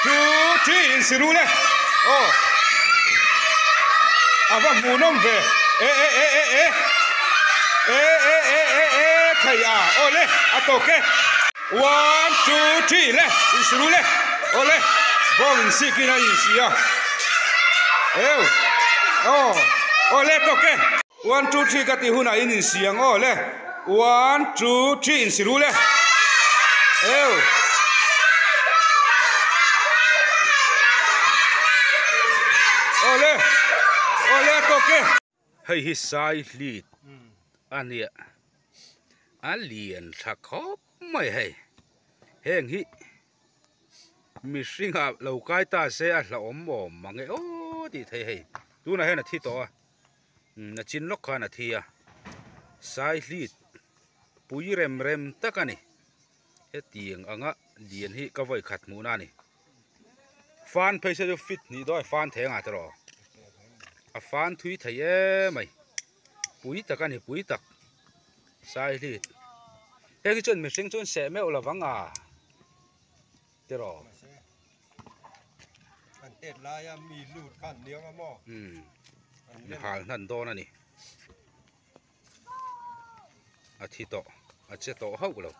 two, three, in Sirule. Oh. Ava munom ve. Thầy à. Ole. Atoke. 1, 2, 3, le. In Sirule. Ole. Bom in Sikina in Sia. Oh. Ole toke. 1, 2, 3 kati huna in Siang. Ole. 1, 2, 3 in Sirule. Ole toke. Hay hi sai lit. Ania. Alien thakop mai hay. Heng hi. Mi singa lâu cái ta sẽ là ốm mồm mà nghe ô thì thấy hay. Tu này hay là thi to. Là chín lốc khá là thi à. Sai lit. Pui rem tất cả này. Hết tiền anh á liền hi cái vội khát mũ na này. Fan phải sẽ fit ni đôi fan thế ngã rồi. À fan thui thấy mày. Pui tất cả này pui tất. Sai lit. Cái chuyện mình sinh chuyện sẽ mèo là vắng à. Thế rồi. Anh tết lạiมีลูดขันเลี้ยงมาหม้อหานั่นโตนั่นนี่อาทิตย์โตอาทิตย์โตเข้ากูแล้ว